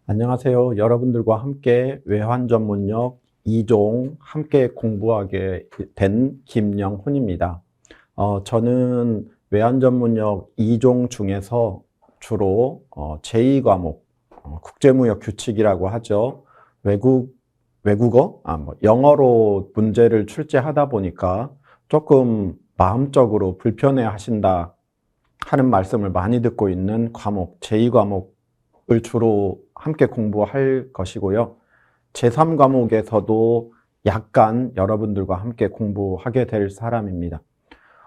안녕하세요. 여러분들과 함께 외환 전문역 2종 함께 공부하게 된 김영훈입니다. 저는 외환 전문역 2종 중에서 주로 제2과목 국제무역 규칙이라고 하죠. 외국어, 영어로 문제를 출제하다 보니까 조금 마음적으로 불편해 하신다 하는 말씀을 많이 듣고 있는 과목, 제2과목을 주로 함께 공부할 것이고요. 제3과목에서도 약간 여러분들과 함께 공부하게 될 사람입니다.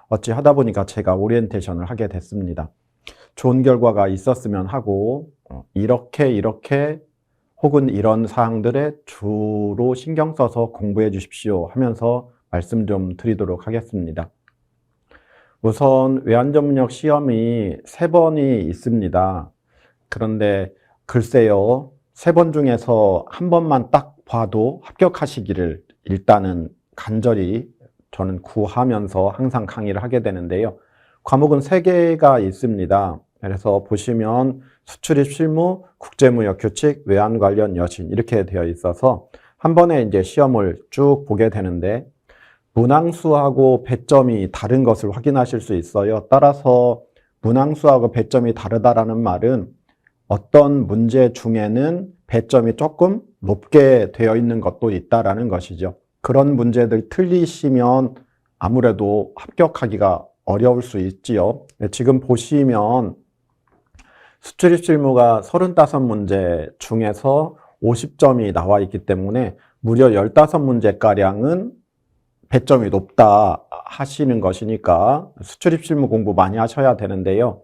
어찌 하다 보니까 제가 오리엔테이션을 하게 됐습니다. 좋은 결과가 있었으면 하고 이렇게 혹은 이런 사항들에 주로 신경 써서 공부해 주십시오 하면서 말씀 좀 드리도록 하겠습니다. 우선 외환전문역 시험이 3번이 있습니다. 그런데 글쎄요, 3번 중에서 한 번만 딱 봐도 합격하시기를 일단은 간절히 저는 구하면서 항상 강의를 하게 되는데요. 과목은 3개가 있습니다. 그래서 보시면 수출입 실무, 국제무역 규칙, 외환 관련 여신 이렇게 되어 있어서 한 번에 이제 시험을 쭉 보게 되는데 문항수하고 배점이 다른 것을 확인하실 수 있어요. 따라서 문항수하고 배점이 다르다라는 말은 어떤 문제 중에는 배점이 조금 높게 되어 있는 것도 있다라는 것이죠. 그런 문제들 틀리시면 아무래도 합격하기가 어려울 수 있지요. 지금 보시면 수출입 실무가 35문제 중에서 50점이 나와 있기 때문에 무려 15문제가량은 배점이 높다 하시는 것이니까 수출입 실무 공부 많이 하셔야 되는데요.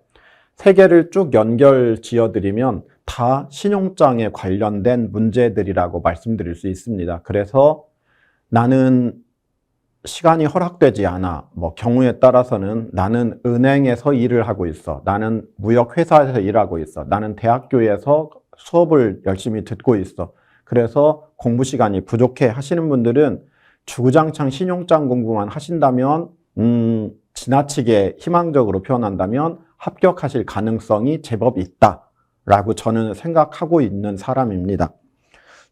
3개를 쭉 연결 지어드리면 다 신용장에 관련된 문제들이라고 말씀드릴 수 있습니다. 그래서 나는 시간이 허락되지 않아. 경우에 따라서는 나는 은행에서 일을 하고 있어. 나는 무역회사에서 일하고 있어. 나는 대학교에서 수업을 열심히 듣고 있어. 그래서 공부 시간이 부족해 하시는 분들은 주구장창 신용장 공부만 하신다면 지나치게 희망적으로 표현한다면 합격하실 가능성이 제법 있다라고 저는 생각하고 있는 사람입니다.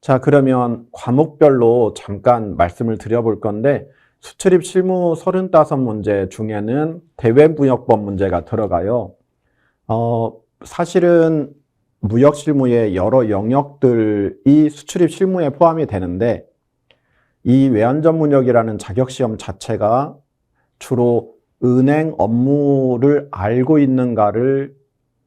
자, 그러면 과목별로 잠깐 말씀을 드려볼 건데 수출입 실무 35문제 중에는 대외무역법 문제가 들어가요. 사실은 무역 실무의 여러 영역들이 수출입 실무에 포함이 되는데 이 외환전문역이라는 자격시험 자체가 주로 은행 업무를 알고 있는가를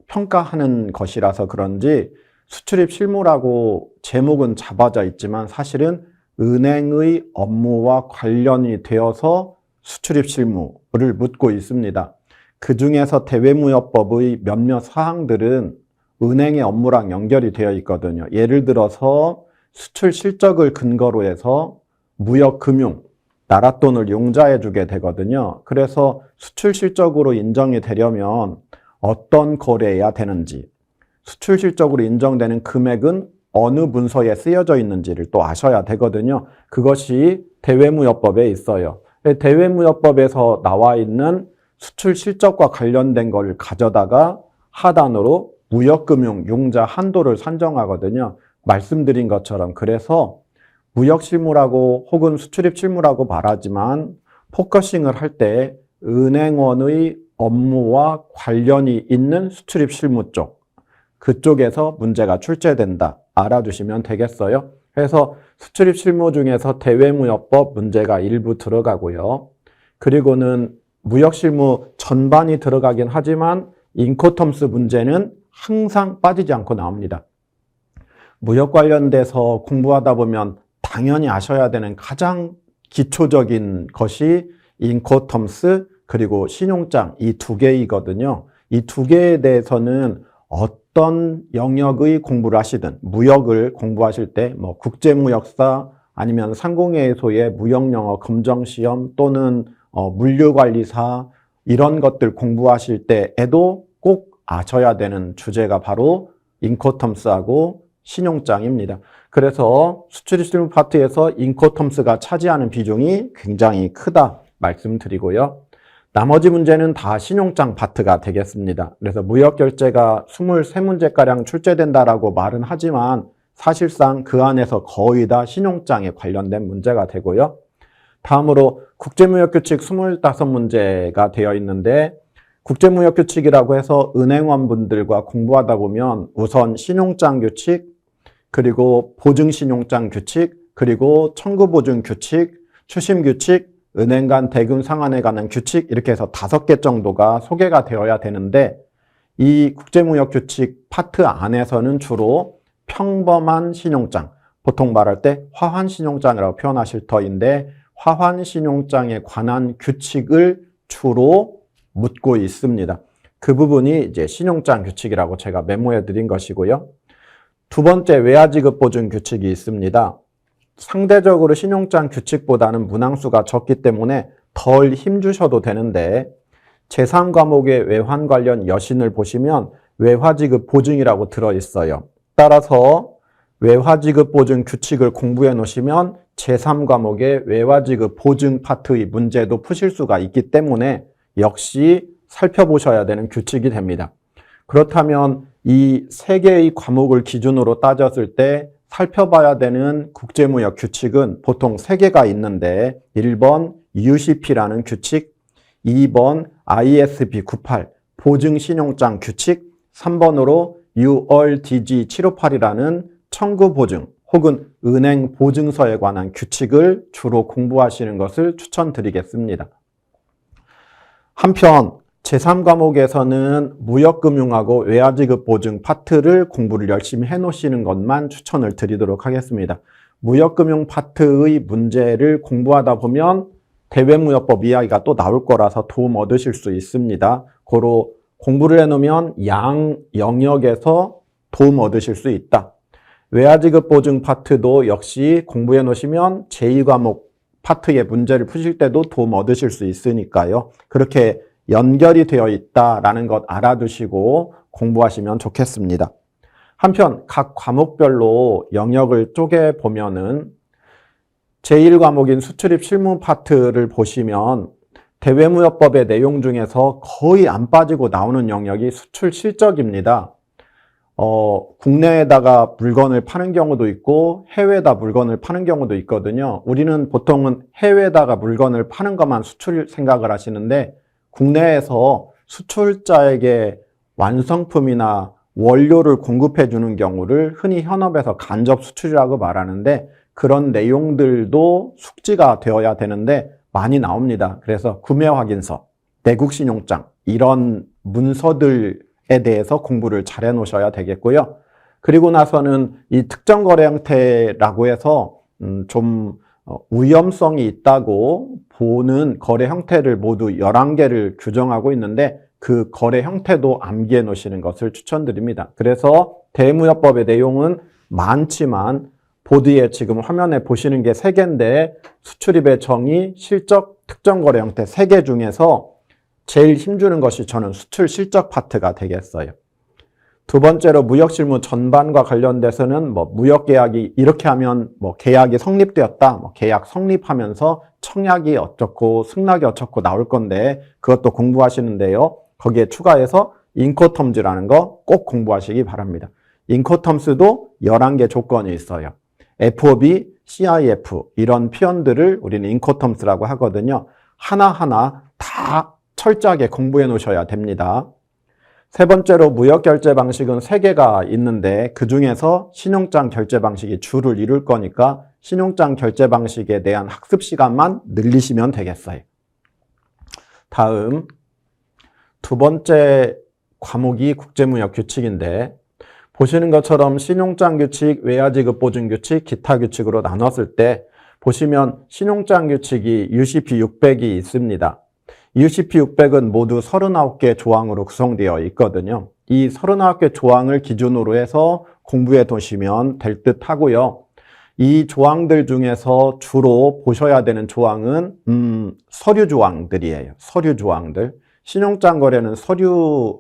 평가하는 것이라서 그런지 수출입 실무라고 제목은 잡아져 있지만 사실은 은행의 업무와 관련이 되어서 수출입 실무를 묻고 있습니다. 그 중에서 대외무역법의 몇몇 사항들은 은행의 업무랑 연결이 되어 있거든요. 예를 들어서 수출 실적을 근거로 해서 무역 금융, 나라 돈을 융자해 주게 되거든요. 그래서 수출 실적으로 인정이 되려면 어떤 거래해야 되는지, 수출 실적으로 인정되는 금액은 어느 문서에 쓰여져 있는지를 또 아셔야 되거든요. 그것이 대외무역법에 있어요. 대외무역법에서 나와 있는 수출 실적과 관련된 걸 가져다가 하단으로 무역금융 융자 한도를 산정하거든요. 말씀드린 것처럼 그래서 무역실무라고 혹은 수출입 실무라고 말하지만 포커싱을 할 때 은행원의 업무와 관련이 있는 수출입 실무 쪽, 그쪽에서 문제가 출제된다. 알아두시면 되겠어요. 그래서 수출입 실무 중에서 대외무역법 문제가 일부 들어가고요. 그리고는 무역실무 전반이 들어가긴 하지만 인코텀스 문제는 항상 빠지지 않고 나옵니다. 무역 관련돼서 공부하다 보면 당연히 아셔야 되는 가장 기초적인 것이 인코텀스 그리고 신용장 이 2개이거든요. 이 2개에 대해서는 어떤 영역의 공부를 하시든 무역을 공부하실 때 국제무역사 아니면 상공회의소의 무역영어 검정시험 또는 물류관리사 이런 것들 공부하실 때에도 꼭 아셔야 되는 주제가 바로 인코텀스하고 신용장입니다. 그래서 수출입 실무 파트에서 인코텀스가 차지하는 비중이 굉장히 크다 말씀드리고요. 나머지 문제는 다 신용장 파트가 되겠습니다. 그래서 무역결제가 23문제가량 출제된다라고 말은 하지만 사실상 그 안에서 거의 다 신용장에 관련된 문제가 되고요. 다음으로 국제무역규칙 25문제가 되어 있는데 국제무역규칙이라고 해서 은행원분들과 공부하다 보면 우선 신용장 규칙, 그리고 보증신용장 규칙, 그리고 청구보증 규칙, 추심 규칙, 은행 간 대금 상환에 관한 규칙 이렇게 해서 5개 정도가 소개가 되어야 되는데 이 국제무역규칙 파트 안에서는 주로 평범한 신용장, 보통 말할 때 화환신용장이라고 표현하실 터인데 화환신용장에 관한 규칙을 주로 묻고 있습니다. 그 부분이 이제 신용장 규칙이라고 제가 메모해 드린 것이고요. 두 번째 외화지급 보증 규칙이 있습니다. 상대적으로 신용장 규칙보다는 문항수가 적기 때문에 덜 힘주셔도 되는데 제3과목의 외환 관련 여신을 보시면 외화지급 보증이라고 들어있어요. 따라서 외화지급 보증 규칙을 공부해 놓으시면 제3과목의 외화지급 보증 파트의 문제도 푸실 수가 있기 때문에 역시 살펴보셔야 되는 규칙이 됩니다. 그렇다면 이 3개의 과목을 기준으로 따졌을 때 살펴봐야 되는 국제무역 규칙은 보통 3개가 있는데 1번 UCP라는 규칙, 2번 ISB 98 보증신용장 규칙, 3번으로 URDG 758이라는 청구보증 혹은 은행 보증서에 관한 규칙을 주로 공부하시는 것을 추천드리겠습니다. 한편 제3과목에서는 무역금융하고 외화지급 보증 파트를 공부를 열심히 해놓으시는 것만 추천을 드리도록 하겠습니다. 무역금융 파트의 문제를 공부하다 보면 대외무역법 이야기가 또 나올 거라서 도움 얻으실 수 있습니다. 고로 공부를 해놓으면 양 영역에서 도움 얻으실 수 있다. 외화지급 보증 파트도 역시 공부해 놓으시면 제2과목 파트의 문제를 푸실 때도 도움 얻으실 수 있으니까요. 그렇게 연결이 되어 있다라는 것 알아두시고 공부하시면 좋겠습니다. 한편 각 과목별로 영역을 쪼개 보면은 제1과목인 수출입 실무 파트를 보시면 대외무역법의 내용 중에서 거의 안 빠지고 나오는 영역이 수출 실적입니다. 국내에다가 물건을 파는 경우도 있고 해외에다 물건을 파는 경우도 있거든요. 우리는 보통은 해외에다가 물건을 파는 것만 수출 생각을 하시는데 국내에서 수출자에게 완성품이나 원료를 공급해 주는 경우를 흔히 현업에서 간접 수출이라고 말하는데 그런 내용들도 숙지가 되어야 되는데 많이 나옵니다. 그래서 구매 확인서, 내국 신용장 이런 문서들에 대해서 공부를 잘 해놓으셔야 되겠고요. 그리고 나서는 이 특정 거래 형태라고 해서 좀 위험성이 있다고 보는 거래 형태를 모두 11개를 규정하고 있는데 그 거래 형태도 암기해 놓으시는 것을 추천드립니다. 그래서 대무역법의 내용은 많지만 보드에 지금 화면에 보시는 게 3개인데 수출입의 정의, 실적, 특정 거래 형태 3개 중에서 제일 힘주는 것이 저는 수출 실적 파트가 되겠어요. 두 번째로 무역실무 전반과 관련돼서는 무역계약이 이렇게 하면 계약이 성립되었다, 계약 성립하면서 청약이 어쩌고 승낙이 어쩌고 나올 건데 그것도 공부하시는데요. 거기에 추가해서 인코텀즈라는 거 꼭 공부하시기 바랍니다. 인코텀스도 11개 조건이 있어요. FOB, CIF 이런 표현들을 우리는 인코텀스라고 하거든요. 하나하나 다 철저하게 공부해 놓으셔야 됩니다. 세 번째로 무역 결제 방식은 3개가 있는데 그 중에서 신용장 결제 방식이 주를 이룰 거니까 신용장 결제 방식에 대한 학습 시간만 늘리시면 되겠어요. 다음 두 번째 과목이 국제무역 규칙인데 보시는 것처럼 신용장 규칙, 외화지급 보증 규칙, 기타 규칙으로 나눴을 때 보시면 신용장 규칙이 UCP 600이 있습니다. UCP 600은 모두 39개 조항으로 구성되어 있거든요. 이 39개 조항을 기준으로 해서 공부해 두시면 될 듯 하고요. 이 조항들 중에서 주로 보셔야 되는 조항은 서류 조항들이에요. 서류 조항들. 신용장 거래는 서류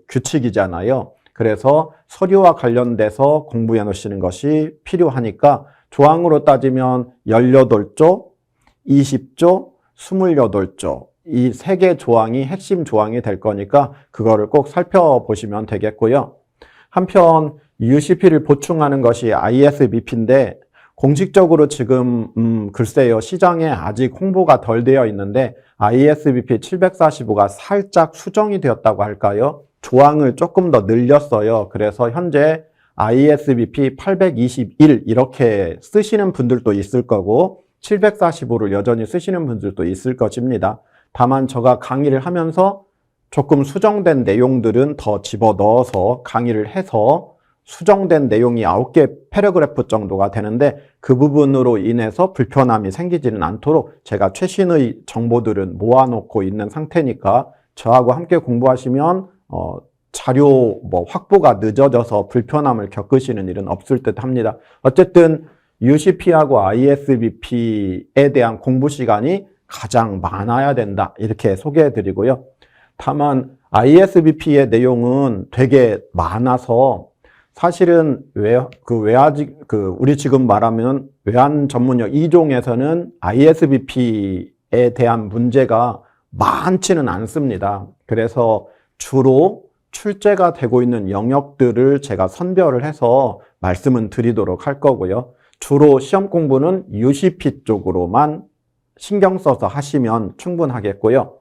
규칙이잖아요. 그래서 서류와 관련돼서 공부해 놓으시는 것이 필요하니까 조항으로 따지면 18조, 20조, 28조 이 세 개 조항이 핵심 조항이 될 거니까 그거를 꼭 살펴보시면 되겠고요. 한편 UCP를 보충하는 것이 ISBP인데 공식적으로 지금 글쎄요, 시장에 아직 홍보가 덜 되어 있는데 ISBP 745가 살짝 수정이 되었다고 할까요? 조항을 조금 더 늘렸어요. 그래서 현재 ISBP 821 이렇게 쓰시는 분들도 있을 거고 745를 여전히 쓰시는 분들도 있을 것입니다. 다만 제가 강의를 하면서 조금 수정된 내용들은 더 집어넣어서 강의를 해서 수정된 내용이 9개 패러그래프 정도가 되는데 그 부분으로 인해서 불편함이 생기지는 않도록 제가 최신의 정보들은 모아놓고 있는 상태니까 저하고 함께 공부하시면 자료 확보가 늦어져서 불편함을 겪으시는 일은 없을 듯 합니다. 어쨌든 UCP하고 ISBP에 대한 공부 시간이 가장 많아야 된다 이렇게 소개해 드리고요. 다만 ISBP의 내용은 되게 많아서 사실은 우리 지금 말하면 외환 전문역 2종에서는 ISBP에 대한 문제가 많지는 않습니다. 그래서 주로 출제가 되고 있는 영역들을 제가 선별을 해서 말씀을 드리도록 할 거고요. 주로 시험 공부는 UCP 쪽으로만 신경 써서 하시면 충분하겠고요.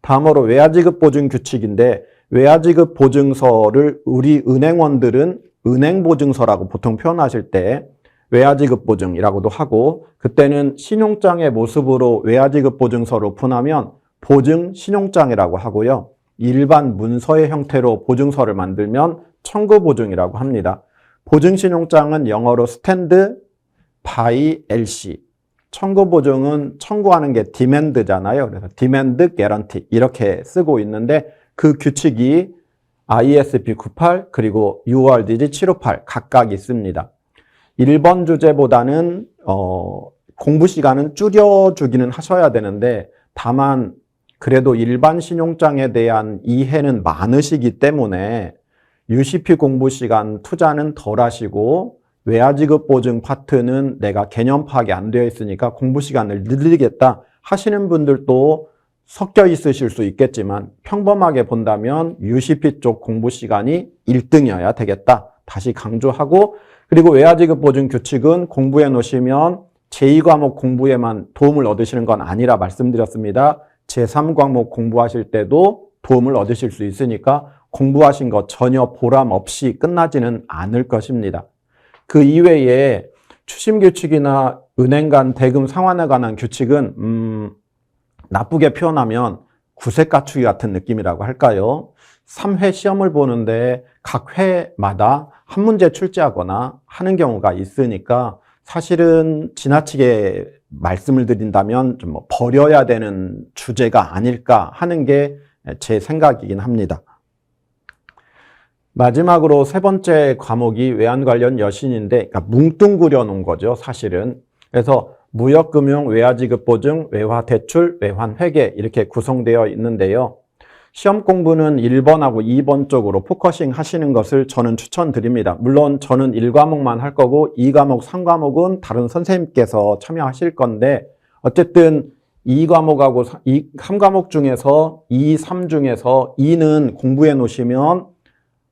다음으로 외화지급 보증 규칙인데 외화지급 보증서를 우리 은행원들은 은행보증서라고 보통 표현하실 때 외화지급 보증이라고도 하고 그때는 신용장의 모습으로 외화지급 보증서를 오픈하면 보증 신용장이라고 하고요. 일반 문서의 형태로 보증서를 만들면 청구보증이라고 합니다. 보증신용장은 영어로 스탠드 바이 LC, 청구보증은 청구하는 게 디맨드잖아요. 그래서 디맨드 개런티 이렇게 쓰고 있는데 그 규칙이 ISP 98 그리고 URDG 758 각각 있습니다. 1번 주제보다는 공부 시간은 줄여주기는 하셔야 되는데 다만 그래도 일반 신용장에 대한 이해는 많으시기 때문에 UCP 공부 시간 투자는 덜 하시고 외화지급 보증 파트는 내가 개념 파악이 안 되어 있으니까 공부 시간을 늘리겠다 하시는 분들도 섞여 있으실 수 있겠지만 평범하게 본다면 UCP 쪽 공부 시간이 1등이어야 되겠다. 다시 강조하고 그리고 외화지급 보증 규칙은 공부해 놓으시면 제2과목 공부에만 도움을 얻으시는 건 아니라 말씀드렸습니다. 제3과목 공부하실 때도 도움을 얻으실 수 있으니까 공부하신 것 전혀 보람 없이 끝나지는 않을 것입니다. 그 이외에 추심규칙이나 은행 간 대금 상환에 관한 규칙은 나쁘게 표현하면 구색 갖추기 같은 느낌이라고 할까요? 3회 시험을 보는데 각 회마다 한 문제 출제하거나 하는 경우가 있으니까 사실은 지나치게 말씀을 드린다면 좀 버려야 되는 주제가 아닐까 하는 게 제 생각이긴 합니다. 마지막으로 세 번째 과목이 외환 관련 여신인데 그러니까 뭉뚱그려 놓은 거죠, 사실은. 그래서 무역금융, 외화지급보증, 외화대출, 외환회계 이렇게 구성되어 있는데요. 시험 공부는 1번하고 2번 쪽으로 포커싱 하시는 것을 저는 추천드립니다. 물론 저는 1과목만 할 거고 2과목, 3과목은 다른 선생님께서 참여하실 건데 어쨌든 2과목하고 3과목 중에서 2, 3 중에서 2는 공부해 놓으시면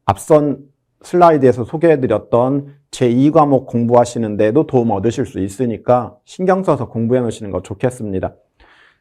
앞선 슬라이드에서 소개해드렸던 제2과목 공부하시는데도 도움 얻으실 수 있으니까 신경 써서 공부해 놓으시는 거 좋겠습니다.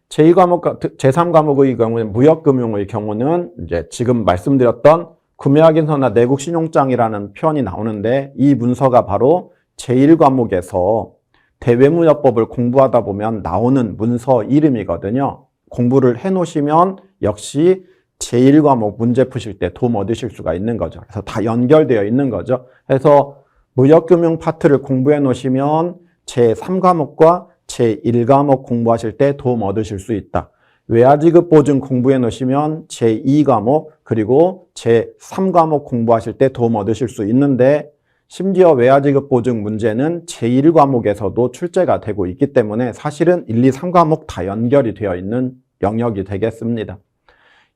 제2과목, 제3과목의 경우는 무역금융의 경우는 이제 지금 말씀드렸던 구매확인서나 내국신용장이라는 표현이 나오는데 이 문서가 바로 제1과목에서 대외무역법을 공부하다 보면 나오는 문서 이름이거든요. 공부를 해 놓으시면 역시 제1과목 문제 푸실 때 도움 얻으실 수가 있는 거죠. 그래서 다 연결되어 있는 거죠. 그래서 무역금융 파트를 공부해 놓으시면 제3과목과 제1과목 공부하실 때 도움 얻으실 수 있다. 외화지급 보증 공부해 놓으시면 제2과목 그리고 제3과목 공부하실 때 도움 얻으실 수 있는데 심지어 외화지급 보증 문제는 제1과목에서도 출제가 되고 있기 때문에 사실은 1, 2, 3과목 다 연결이 되어 있는 영역이 되겠습니다.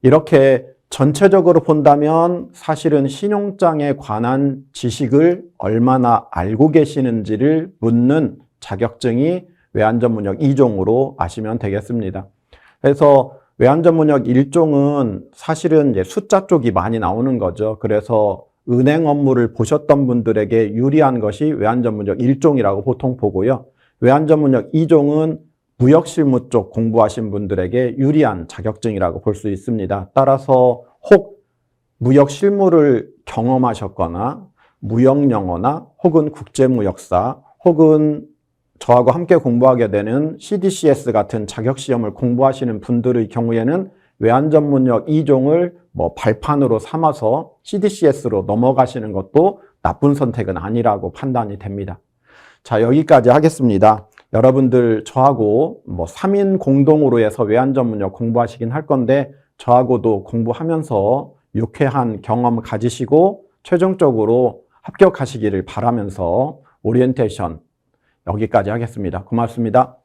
이렇게 전체적으로 본다면 사실은 신용장에 관한 지식을 얼마나 알고 계시는지를 묻는 자격증이 외환전문역 2종으로 아시면 되겠습니다. 그래서 외환 전문역 1종은 사실은 이제 숫자 쪽이 많이 나오는 거죠. 그래서 은행 업무를 보셨던 분들에게 유리한 것이 외환 전문역 1종이라고 보통 보고요. 외환 전문역 2종은 무역 실무 쪽 공부하신 분들에게 유리한 자격증이라고 볼 수 있습니다. 따라서 혹 무역 실무를 경험하셨거나 무역 영어나 혹은 국제무역사 혹은 저하고 함께 공부하게 되는 CDCS 같은 자격시험을 공부하시는 분들의 경우에는 외환 전문역 2종을 발판으로 삼아서 CDCS로 넘어가시는 것도 나쁜 선택은 아니라고 판단이 됩니다. 자, 여기까지 하겠습니다. 여러분들 저하고 3인 공동으로 해서 외환 전문역 공부하시긴 할 건데 저하고도 공부하면서 유쾌한 경험 가지시고 최종적으로 합격하시기를 바라면서 오리엔테이션 여기까지 하겠습니다. 고맙습니다.